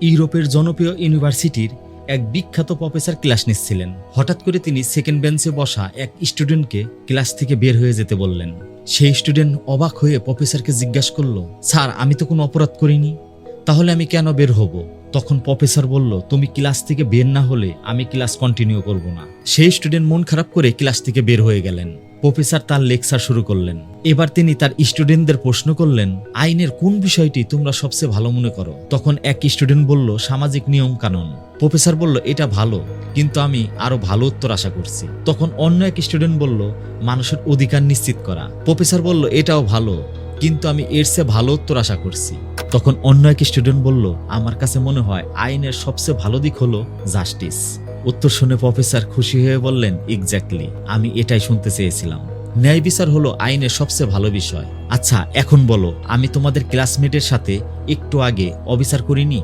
ইউরোপের জনপ্রিয় ইউনিভার্সিটির এক বিখ্যাত প্রফেসর ক্লাস নিচ্ছিলেন। হঠাৎ করে তিনি সেকেন্ড বেঞ্চে বসা এক স্টুডেন্টকে ক্লাস থেকে বের হয়ে যেতে বললেন। সেই স্টুডেন্ট অবাক হয়ে প্রফেসরকে জিজ্ঞাসা করলো, স্যার আমি তো কোনো অপরাধ করিনি, তাহলে আমি কেন বের হব? তখন প্রফেসর বলল, তুমি ক্লাস থেকে বের না হলে আমি ক্লাস কন্টিনিউ করব না। সেই স্টুডেন্ট মন খারাপ করে ক্লাস থেকে বের হয়ে গেলেন। প্রফেসর তার লেকচার শুরু করলেন। এবার তিনি তার স্টুডেন্টদের প্রশ্ন করলেন, আইনের কোন বিষয়টি তোমরা সবচেয়ে ভালো মনে করো? তখন এক স্টুডেন্ট বলল, সামাজিক নিয়ম কানুন। প্রফেসর বলল, এটা ভালো, কিন্তু আমি আরো ভালো উত্তর আশা করছি। তখন অন্য এক স্টুডেন্ট বলল, মানুষের অধিকার নিশ্চিত করা। প্রফেসর বলল, এটাও ভালো, কিন্তু আমি এর চেয়ে ভালো উত্তর আশা করছি। তখন অন্য এক স্টুডেন্ট বলল, আমার কাছে মনে হয় আইনের সবচেয়ে ভালো দিক হলো জাস্টিস। উত্তর শুনে প্রফেসর খুশি হয়ে বললেন, এক্স্যাক্টলি, আমি এটাই শুনতে চেয়েছিলাম। ন্যায় বিচার হলো আইনের সবচেয়ে ভালো বিষয়। আচ্ছা এখন বলো, আমি তোমাদের ক্লাসমেটের সাথে একটু আগে অবিচার করিনি?